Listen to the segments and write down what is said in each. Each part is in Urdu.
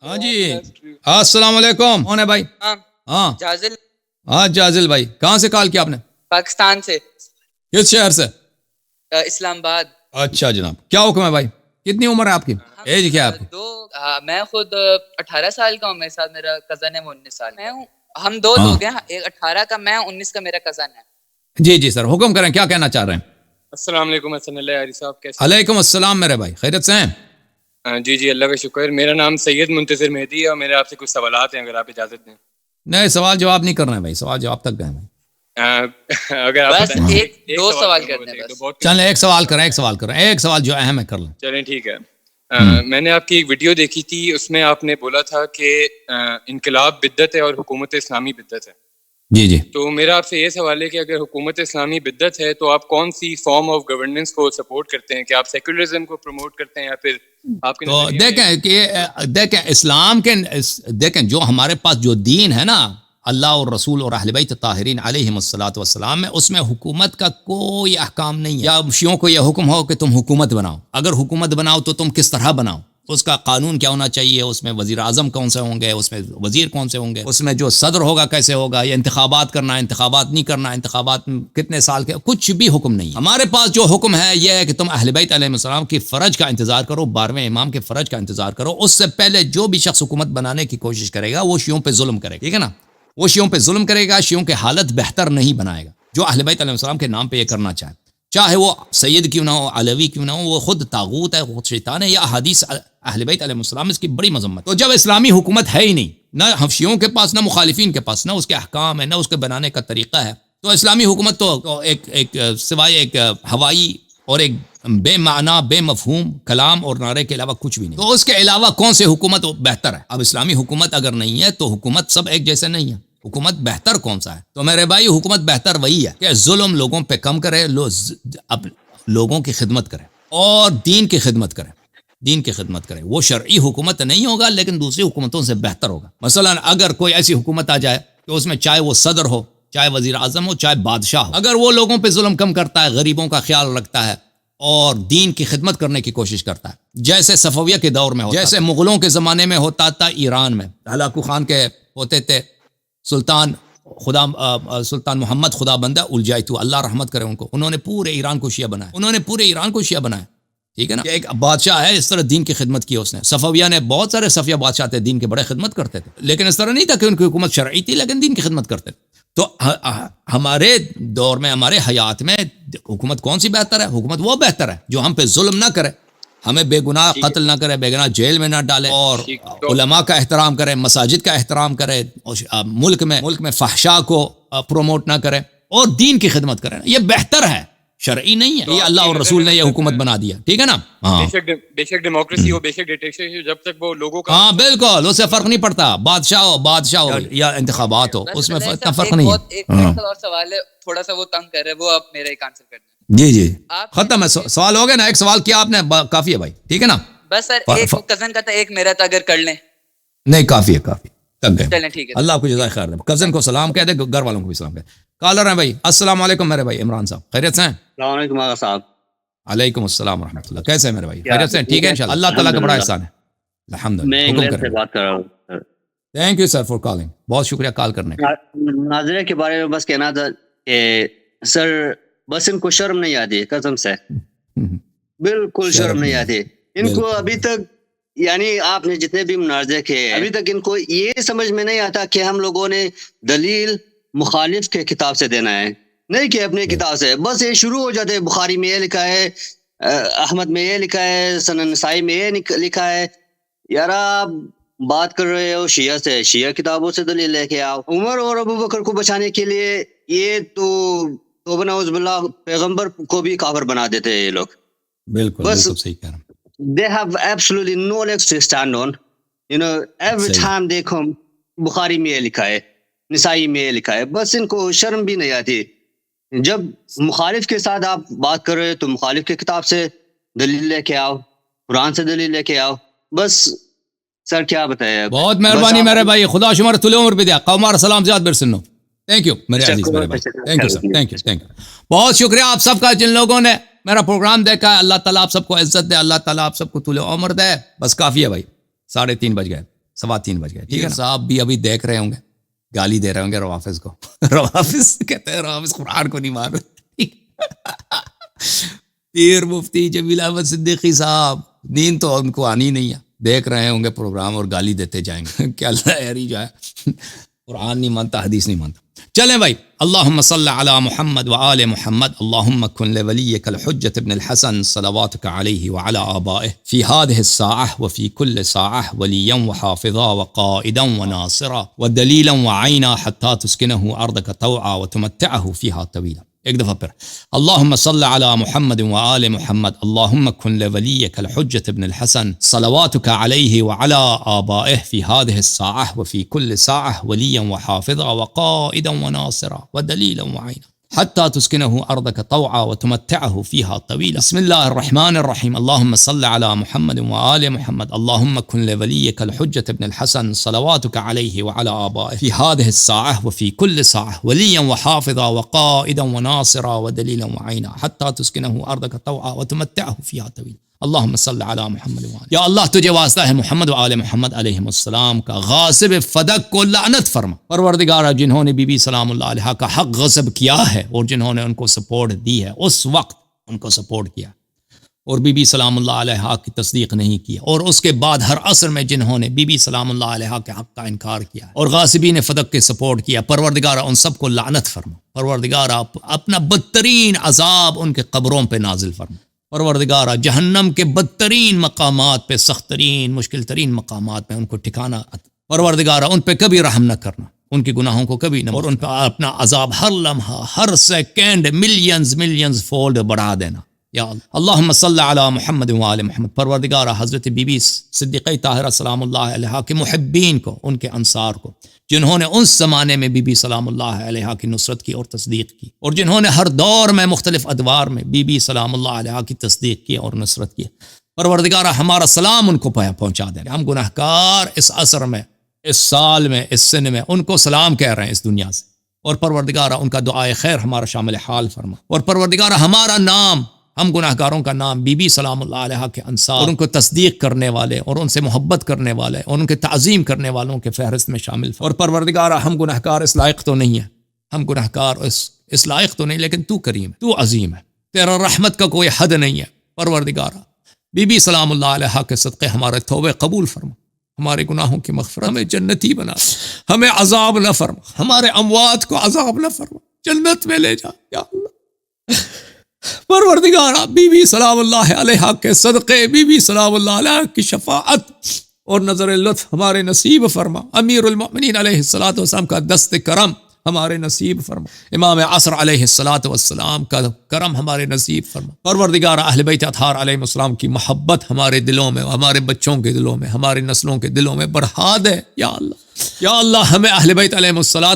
ہاں جی السلام علیکم. کون ہے بھائی؟ ہاں جازل ہاں جازل بھائی، کہاں سے کال کیا آپ نے؟ پاکستان سے. کس شہر سے؟ اسلام آباد. اچھا جناب، کیا حکم ہے بھائی؟ کتنی عمر ہے آپ کی؟ ایج کیا ہے آپ کی؟ میں خود 18 سال کا ہوں. میرے ساتھ میرا کزن ہے، وہ 19 سال میں ہوں. ہم دو لوگ ہیں، ایک 18 کا میں، 19 کا میرا کزن ہے. جی جی سر، حکم کریں، کیا کہنا چاہ رہے ہیں؟ السلام علیکم حسن اللہ عاری صاحب، کیسے؟ علیکم السلام میرے بھائی، خیریت سے ہیں؟ جی جی اللہ کا شکر. میرا نام سید منتظر مہدی ہے اور میرے آپ سے کچھ سوالات ہیں، اگر آپ اجازت دیں. نہیں سوال جواب نہیں کرنا ہے بھائی، سوال جواب تک گئے بھائی. اگر آپ بس دو سوال کرنے ہیں بس. چلیں ایک سوال کریں، ایک سوال جو اہم ہے کر لیں. چلیں ٹھیک ہے. میں نے آپ کی ایک ویڈیو دیکھی تھی، اس میں آپ نے بولا تھا کہ انقلاب بدعت ہے اور حکومت اسلامی بدعت ہے. جی جی تو میرا آپ سے یہ سوال ہے کہ اگر حکومت اسلامی بدعت ہے تو آپ کون سی فارم آف گورننس کو سپورٹ کرتے ہیں؟ کہ آپ سیکولرزم کو پروموٹ کرتے ہیں یا پھر آپ کے تو دیکھیں اسلام کے دیکھیں جو ہمارے پاس جو دین ہے نا، اللہ اور رسول اور اہل بیت طاہرین علیہم الصلوۃ والسلام میں، اس میں حکومت کا کوئی احکام نہیں ہے. یا شیعوں کو یہ حکم ہو کہ تم حکومت بناؤ، اگر حکومت بناؤ تو تم کس طرح بناؤ، اس کا قانون کیا ہونا چاہیے، اس میں وزیر اعظم کون سے ہوں گے، اس میں وزیر کون سے ہوں گے، اس میں جو صدر ہوگا کیسے ہوگا، یہ انتخابات کرنا، انتخابات نہیں کرنا، انتخابات کتنے سال کے، کچھ بھی حکم نہیں ہے. ہمارے پاس جو حکم ہے یہ ہے کہ تم اہل بیت علیہ السلام کی فرج کا انتظار کرو، 12ویں امام کے فرج کا انتظار کرو. اس سے پہلے جو بھی شخص حکومت بنانے کی کوشش کرے گا وہ شیعوں پہ ظلم کرے گا، ٹھیک ہے نا؟ وہ شیعوں پہ ظلم کرے گا، شیعوں کی حالت بہتر نہیں بنائے گا. جو اہل بیت علیہ السلام کے نام پہ یہ کرنا چاہے وہ سید کیوں نہ ہو، علوی کیوں نہ ہو، وہ خود طاغوت ہے، خود شیطان ہے. یا احادیث اہل بیت علیہ السلام اس کی بڑی مذمت. تو جب اسلامی حکومت ہے ہی نہیں، نہ حفشیوں کے پاس، نہ مخالفین کے پاس، نہ اس کے احکام ہے، نہ اس کے بنانے کا طریقہ ہے، تو اسلامی حکومت تو ایک سوائے ایک ہوائی اور ایک بے معنی بے مفہوم کلام اور نعرے کے علاوہ کچھ بھی نہیں. تو اس کے علاوہ کون سے حکومت بہتر ہے؟ اب اسلامی حکومت اگر نہیں ہے تو حکومت سب ایک جیسے نہیں ہے. حکومت بہتر کون سا ہے؟ تو میرے بھائی حکومت بہتر وہی ہے کہ ظلم لوگوں پہ کم کرے، لوگوں کی خدمت کرے اور دین کی خدمت کرے. دین کی خدمت کرے. وہ شرعی حکومت نہیں ہوگا لیکن دوسری حکومتوں سے بہتر ہوگا. مثلا اگر کوئی ایسی حکومت آ جائے کہ اس میں چاہے وہ صدر ہو، چاہے وزیر اعظم ہو، چاہے بادشاہ ہو، اگر وہ لوگوں پہ ظلم کم کرتا ہے، غریبوں کا خیال رکھتا ہے اور دین کی خدمت کرنے کی کوشش کرتا ہے، جیسے صفویہ کے دور میں ہوتا، جیسے مغلوں کے زمانے میں ہوتا تھا ایران میں، ہلاکو خان کے ہوتے تھے، سلطان محمد خدا بندہ الجائتو، اللہ رحمت کرے ان کو، انہوں نے پورے ایران کو شیعہ بنایا. ٹھیک ہے نا؟ ایک بادشاہ ہے، اس طرح دین کی خدمت کی اس نے. صفویہ نے بہت سارے صفیہ بادشاہ تھے، دین کی بڑے خدمت کرتے تھے، لیکن اس طرح نہیں تھا کہ ان کی حکومت شرعی تھی لیکن دین کی خدمت کرتے تھے. تو ہمارے دور میں، ہمارے حیات میں حکومت کون سی بہتر ہے؟ حکومت وہ بہتر ہے جو ہم پہ ظلم نہ کرے، ہمیں بے گناہ قتل نہ کرے، بے گناہ جیل میں نہ ڈالے، اور علماء کا احترام کرے، مساجد کا احترام کرے، ملک میں فحشاء کو پروموٹ نہ کرے اور دین کی خدمت کرے. یہ بہتر ہے، شرعی نہیں ہے. یہ اللہ اور رسول نے یہ حکومت بنا دیا، ٹھیک ہے نا؟ بے شک ڈیموکریسی ہو، بے شک ڈکٹیٹرشپ، جب تک وہ لوگوں کا، ہاں بالکل، اس سے فرق نہیں پڑتا، بادشاہ ہو یا انتخابات ہو، اس میں اتنا فرق نہیں ہے. ایک اور سوال ہے، تھوڑا سا وہ تنگ کر رہے، وہ آپ میرا ایک آنسر کر دیں. جی ختم ہے، سوال ہو گیا نا؟ ایک سوال کیا آپ نے، کافی ہے بھائی، ٹھیک ہے نا؟ بس سر ایک کزن کا تھا، ایک میرا تھا، اگر کر لیں. نہیں کافی ہے، تک گئے. چلیں ٹھیک ہے، اللہ آپ کو جزائے خیر دے. کزن کو سلام کہہ دے، گھر والوں کو بھی سلام کہہ دے. کالر ہیں بھائی، السلام علیکم میرے بھائی عمران صاحب، خیریت سے ہیں؟ السلام علیکم آغا صاحب. علیکم السلام ورحمۃ اللہ. کیسے ہیں میرے بھائی؟ خیریت سے ہیں؟ ٹھیک ہے انشاءاللہ. اللہ تعالیٰ کا بڑا احسان ہے، الحمدللہ. میں انگلینڈ سے بات کر رہا ہوں. Thank you sir for calling, بہت شکریہ کال کرنے کا. ناظرہ کے بارے میں بس کہنا تھا کہ سر بس ان کو شرم نہیں آتی، قسم سے بالکل شرم نہیں آتی ان کو. ابھی تک یعنی آپ نے جتنے بھی مناظرے کیے ابھی تک ان کو یہ سمجھ میں نہیں آتا کہ ہم لوگوں نے دلیل مخالف کے کتاب سے دینا ہے، نہیں کہ اپنے کتاب سے. بس یہ شروع ہو جاتے ہیں، بخاری میں یہ لکھا ہے، احمد میں یہ لکھا ہے، سنن نسائی میں یہ لکھا ہے. یار آپ بات کر رہے ہو شیعہ سے، شیعہ کتابوں سے دلیل لے کے آؤ. عمر اور ابو بکر کو بچانے کے لیے یہ تو نعوذ باللہ پیغمبر کو بھی کافر بنا دیتے ہیں یہ لوگ. بالکل صحیح کہہ رہا ہوں. They have absolutely no legs to stand on. You know, every time they come, بخاری میں یہ لکھا ہے، نسائی میں یہ لکھا ہے. بس ان کو شرم بھی نہیں آتی. جب مخالف کے ساتھ آپ بات کر رہے ہیں تو مخالف کی کتاب سے دلیل لے کے آؤ، قرآن سے دلیل لے کے آؤ. بس سر کیا بتائے. بہت مہربانی میرے بھائی، خدا شمار طول عمر بھی دیا. قومار سلام زیاد برسنو. تھینک یو میرے عزیز میرے بھائی، thank you sir, thank you. بہت شکریہ آپ سب کا جن لوگوں نے میرا پروگرام دیکھا ہے. اللہ تعالیٰ آپ سب کو عزت دے، اللہ تعالیٰ آپ سب کو طول عمر دے. بس کافی ہے بھائی، 3:30 بج گئے. 3:15 بج گئے. ٹھیک ہے صاحب بھی ابھی دیکھ رہے ہوں گے, گالی دے رہے ہوں گے روافظ کو. روافظ کہتے ہیں روافظ قرآن کو نہیں مان رہے. پیر مفتی جمیل احمد صدیقی صاحب نیند تو ان کو آنی نہیں ہے, دیکھ رہے ہوں گے پروگرام اور گالی دیتے جائیں گے کہ اللہ یاری جو ہے قرآن نہیں مانتا, حدیث نہیں مانتا. چلیں بھائی, اللہم صلی علی محمد وآل محمد, اللہم کن لولیک الحجۃ ابن الحسن صلواتک علیہ وعلی آبائہ فی هذه الساعة وفی کل ساعة ولیا وحافظا وقائدا وناصرا ودلیلا وعینا حتی تسکنہ ارضک طوعا وتمتعہ فیہا طویلا. ایک دفعہ پھر, اللہم صلی علی محمد وآل محمد, اللہم کن لولیک الحجۃ ابن الحسن صلواتک علیہ وعلی آبائہ فی هذه الساعة وفی کل ساعة ولیا وحافظا وقائدا وناصرا ودلیلا وعینا حتى تسكنه أرضك طوعا وتمتعه فيها طويلا. بسم الله الرحمن الرحيم. اللهم صل على محمد وآل محمد, اللهم كن لوليك الحجة ابن الحسن صلواتك عليه وعلى آبائه في هذه الساعة وفي كل ساعة وليا وحافظا وقائدا وناصرا ودليلا وعينا حتى تسكنه أرضك طوعا وتمتعه فيها طويلا. اللہم صلی علی محمد وآلہ. یا اللہ تجھے واسطہ ہے محمد و آل محمد علیہ السلام کا, غاصب فدق کو لعنت فرما. پروردگارہ جنہوں نے بی بی سلام اللہ علیہ کا حق غصب کیا ہے اور جنہوں نے ان کو سپورٹ دی ہے, اس وقت ان کو سپورٹ کیا اور بی بی سلام اللہ علیہ کی تصدیق نہیں کیا, اور اس کے بعد ہر عصر میں جنہوں نے بی بی سلام اللہ علیہ کے حق کا انکار کیا اور غاصبین فدق کے سپورٹ کیا, پروردگارہ ان سب کو لعنت فرما. پروردگارہ اپنا بدترین عذاب ان کے قبروں پہ نازل فرما. پروردگارہ جہنم کے بدترین مقامات پہ, سخت ترین مشکل ترین مقامات میں ان کو ٹھکانہ. پروردگارہ ان پہ کبھی رحم نہ کرنا, ان کے گناہوں کو کبھی نہ, اور ان پہ اپنا عذاب ہر لمحہ ہر سیکنڈ ملینز فولڈ بڑھا دینا. یا اللہم صلی علی محمد وآل محمد. پروردگارہ حضرت بی بی صدیقہ طاہرہ سلام اللہ علیہ کے محبین کو, ان کے انصار کو, جنہوں نے اس زمانے میں بی بی سلام اللہ علیہ کی نصرت کی اور تصدیق کی, اور جنہوں نے ہر دور میں مختلف ادوار میں بی بی سلام اللہ علیہ کی تصدیق کی اور نصرت کی. پروردگارہ ہمارا سلام ان کو پہنچا دیں. ہم گناہگار اس عصر میں, اس سال میں, اس سن میں ان کو سلام کہہ رہے ہیں اس دنیا سے, اور پروردگارہ ان کا دعائے خیر ہمارا شامل حال فرما. اور پروردگارہ ہمارا نام, ہم گناہگاروں کا نام بی بی سلام اللہ علیہ کے انصار اور ان کو تصدیق کرنے والے اور ان سے محبت کرنے والے اور ان کے تعظیم کرنے والوں کے فہرست میں شامل. اور پروردگارہ ہم گناہگار اس لائق تو نہیں ہیں, ہم گناہگار اس لائق تو نہیں, لیکن تو کریم ہے, تو عظیم ہے, تیرا رحمت کا کوئی حد نہیں ہے. پروردگارہ بی بی سلام اللہ علیہ کے صدقے ہمارے توبے قبول فرما, ہمارے گناہوں کی مغفرت, ہمیں جنتی بنا, ہمیں عذاب نہ فرما, ہمارے اموات کو عذاب نہ فرما, جنت میں لے جا یا اللہ. پروردگارہ بی بی سلام اللہ علیہ کے صدقے, بی بی سلام اللہ علیہ کی شفاعت اور نظر لطف ہمارے نصیب فرما. امیر المؤمنین علیہ السلام کا دست کرم ہمارے نصیب فرما. امام عصر علیہ السلام کا کرم ہمارے نصیب فرما. پروردگارہ اہل بیت اطہار علیہ السلام کی محبت ہمارے دلوں میں, ہمارے بچوں کے دلوں میں, ہمارے نسلوں کے دلوں میں بڑھا دے یا اللہ. یا اللہ ہمیں اہل بیت علیہ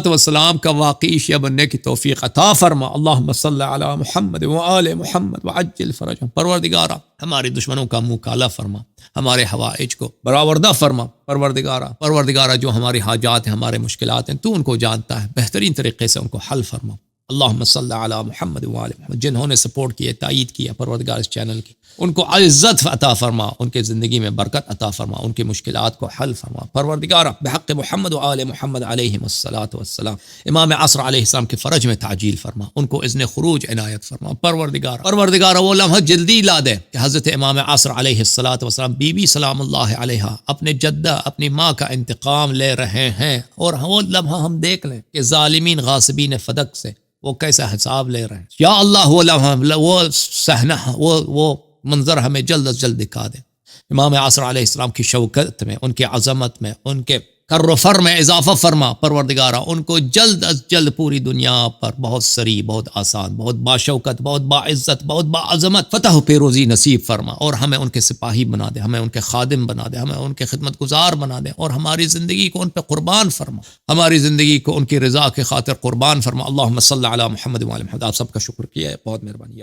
السلام کا واقعی شیعہ بننے کی توفیق عطا فرما. اللہم صلی علی محمد وآل محمد وعجل فرجہم. پروردگارہ ہمارے دشمنوں کا منہ کالا فرما, ہمارے حوائج کو برآوردہ فرما. پروردگارہ جو ہماری حاجات ہیں, ہمارے مشکلات ہیں, تو ان کو جانتا ہے, بہترین طریقے سے ان کو حل فرما. اللہم صلی علی محمد وآل محمد. جنہوں نے سپورٹ کیا, تائید کیا پروردگار اس چینل کی, ان کو عزت عطا فرما, ان کے زندگی میں برکت عطا فرما, ان کی مشکلات کو حل فرما. پروردگارہ بحق محمد و آل محمد علیہم السلام امام عصر علیہ السلام کے فرج میں تعجیل فرما, ان کو اذن خروج عنایت فرما. پروردگارہ وہ لمحہ جلدی لا دے کہ حضرت امام عصر علیہ السلام بی بی سلام اللہ علیہ اپنے جدہ, اپنی ماں کا انتقام لے رہے ہیں, اور وہ لمحہ ہم دیکھ لیں کہ ظالمین غاصبین فدق سے وہ کیسا حساب لے رہے ہیں. یا اللہ وہ لمحہ, وہ صحنہ, وہ منظر ہمیں جلد از جلد دکھا دے. امام عصر علیہ السلام کی شوکت میں, ان کے عظمت میں, ان کے کر و فر میں اضافہ فرما. پروردگارہ ان کو جلد از جلد پوری دنیا پر بہت سری, بہت آسان, بہت باشوکت, بہت باعزت, بہت باعظمت فتح و پیروزی نصیب فرما, اور ہمیں ان کے سپاہی بنا دے, ہمیں ان کے خادم بنا دے, ہمیں ان کے خدمت گزار بنا دے, اور ہماری زندگی کو ان پہ قربان فرما, ہماری زندگی کو ان کی رضا کے خاطر قربان فرما. اللہم صلی علی محمد وآل محمد. آپ سب کا شکر کیا ہے, بہت مہربانی.